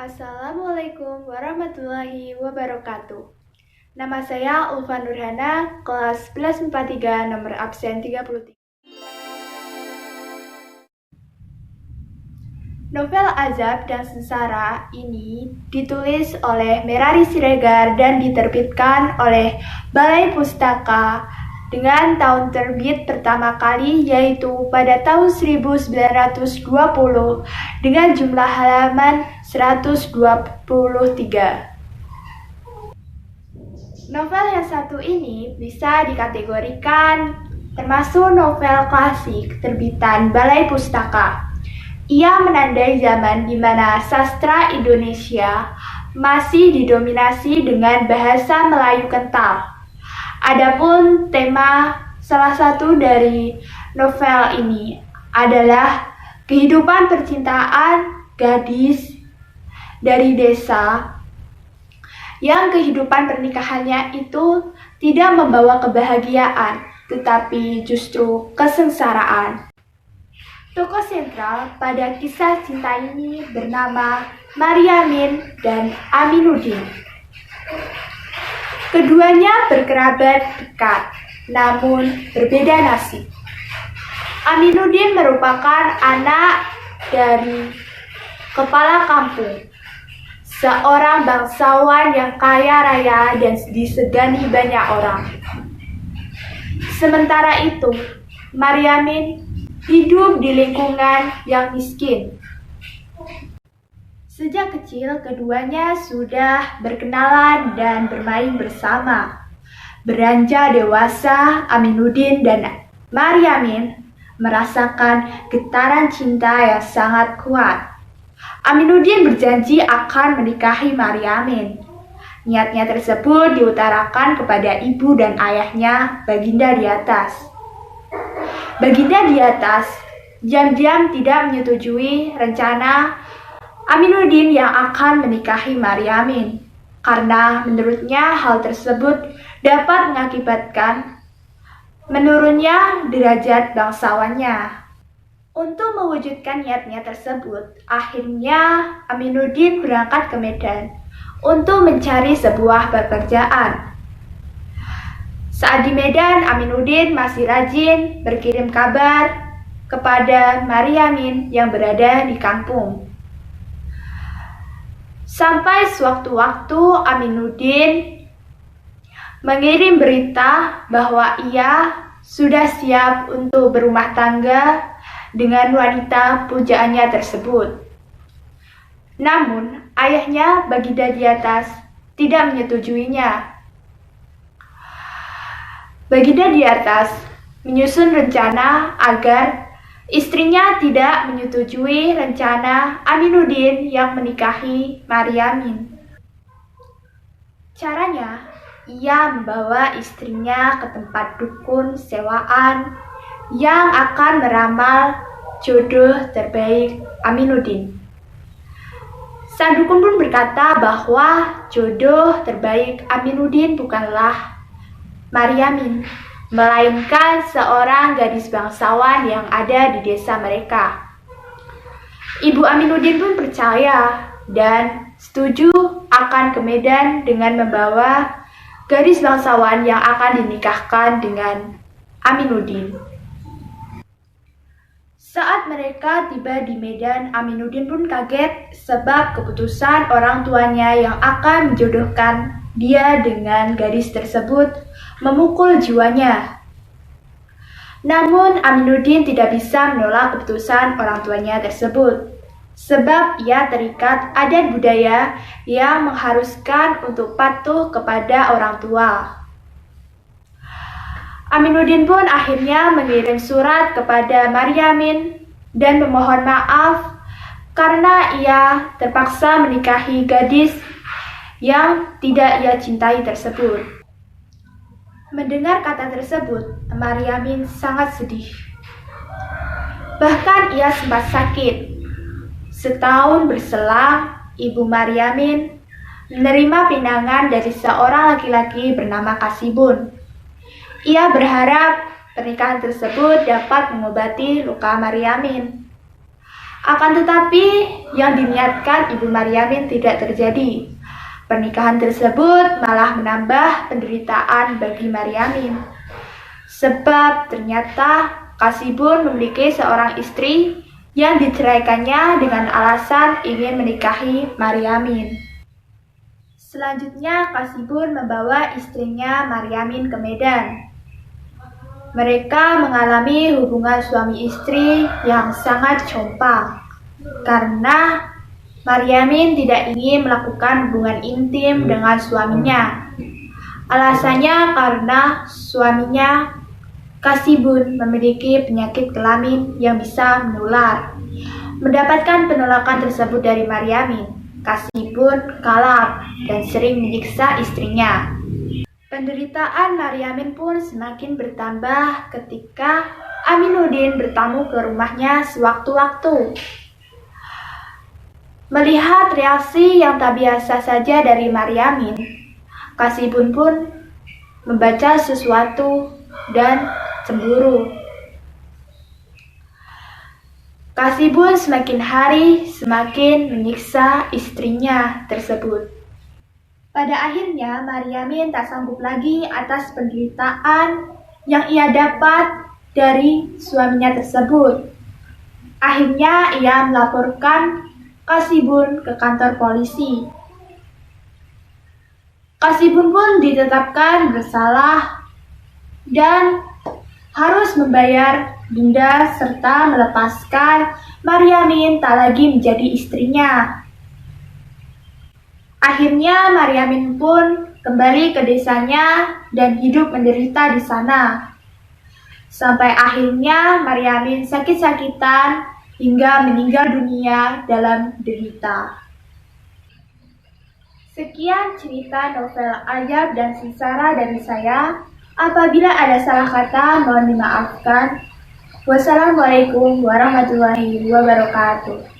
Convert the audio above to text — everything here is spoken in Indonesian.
Assalamualaikum warahmatullahi wabarakatuh. Nama saya Ulfa Nurhana, kelas 1143, nomor absen 33. Novel Azab dan Sengsara ini ditulis oleh Merari Siregar dan diterbitkan oleh Balai Pustaka dengan tahun terbit pertama kali yaitu pada tahun 1920 dengan jumlah halaman 123. Novel yang satu ini bisa dikategorikan termasuk novel klasik terbitan Balai Pustaka. Ia menandai zaman di mana sastra Indonesia masih didominasi dengan bahasa Melayu kental. Adapun tema salah satu dari novel ini adalah kehidupan percintaan gadis dari desa yang kehidupan pernikahannya itu tidak membawa kebahagiaan, tetapi justru kesengsaraan. Tokoh sentral pada kisah cinta ini bernama Maryamin dan Aminuddin. Keduanya berkerabat dekat, namun berbeda nasib. Aminuddin merupakan anak dari kepala kampung, seorang bangsawan yang kaya raya dan disegani banyak orang. Sementara itu, Maryamin hidup di lingkungan yang miskin. Sejak kecil, keduanya sudah berkenalan dan bermain bersama. Beranjak dewasa, Aminuddin dan Maryamin merasakan getaran cinta yang sangat kuat. Aminuddin berjanji akan menikahi Maryamin. Niatnya tersebut diutarakan kepada ibu dan ayahnya, Baginda di atas. Baginda di atas diam-diam tidak menyetujui rencana Aminuddin yang akan menikahi Maryamin, karena menurutnya hal tersebut dapat mengakibatkan menurunnya derajat bangsawannya. Untuk mewujudkan niatnya tersebut, akhirnya Aminuddin berangkat ke Medan untuk mencari sebuah pekerjaan. Saat di Medan, Aminuddin masih rajin berkirim kabar kepada Maryamin yang berada di kampung. Sampai sewaktu-waktu Aminuddin mengirim berita bahwa ia sudah siap untuk berumah tangga dengan wanita pujaannya tersebut. Namun, ayahnya Baginda di atas tidak menyetujuinya. Baginda di atas menyusun rencana agar istrinya tidak menyetujui rencana Aminuddin yang menikahi Maryamin. Caranya, ia membawa istrinya ke tempat dukun sewaan yang akan meramal jodoh terbaik Aminuddin. Sang dukun pun berkata bahwa jodoh terbaik Aminuddin bukanlah Maryamin, melainkan seorang gadis bangsawan yang ada di desa mereka. Ibu Aminuddin pun percaya dan setuju akan ke Medan dengan membawa gadis bangsawan yang akan dinikahkan dengan Aminuddin. Saat mereka tiba di Medan, Aminuddin pun kaget sebab keputusan orang tuanya yang akan menjodohkan dia dengan gadis tersebut memukul jiwanya. Namun Aminuddin tidak bisa menolak keputusan orang tuanya tersebut, sebab ia terikat adat budaya yang mengharuskan untuk patuh kepada orang tua. Aminuddin pun akhirnya mengirim surat kepada Maryamin dan memohon maaf karena ia terpaksa menikahi gadis yang tidak ia cintai tersebut. Mendengar kata tersebut, Maryamin sangat sedih. Bahkan ia sempat sakit. Setahun berselang, ibu Maryamin menerima pinangan dari seorang laki-laki bernama Kasibun. Ia berharap pernikahan tersebut dapat mengobati luka Maryamin. Akan tetapi, yang diniatkan Ibu Maryamin tidak terjadi. Pernikahan tersebut malah menambah penderitaan bagi Maryamin. Sebab ternyata Kasibun memiliki seorang istri yang diceraikannya dengan alasan ingin menikahi Maryamin. Selanjutnya, Kasibun membawa istrinya Maryamin ke Medan. Mereka mengalami hubungan suami istri yang sangat compang karena Maryamin tidak ingin melakukan hubungan intim dengan suaminya. Alasannya karena suaminya Kasibun memiliki penyakit kelamin yang bisa menular. Mendapatkan penolakan tersebut dari Maryamin, Kasibun kalap dan sering menyiksa istrinya. Penderitaan Maryamin pun semakin bertambah ketika Aminuddin bertamu ke rumahnya sewaktu-waktu. Melihat reaksi yang tak biasa saja dari Maryamin, Kasibun pun membaca sesuatu dan cemburu. Kasibun semakin hari semakin menyiksa istrinya tersebut. Pada akhirnya, Maryamin tak sanggup lagi atas penderitaan yang ia dapat dari suaminya tersebut. Akhirnya, ia melaporkan Kasibun ke kantor polisi. Kasibun pun ditetapkan bersalah dan harus membayar denda serta melepaskan Maryamin tak lagi menjadi istrinya. Akhirnya Maryamin pun kembali ke desanya dan hidup menderita di sana. Sampai akhirnya Maryamin sakit-sakitan hingga meninggal dunia dalam derita. Sekian cerita novel Ayab dan Sisara dari saya. Apabila ada salah kata, mohon dimaafkan. Wassalamualaikum warahmatullahi wabarakatuh.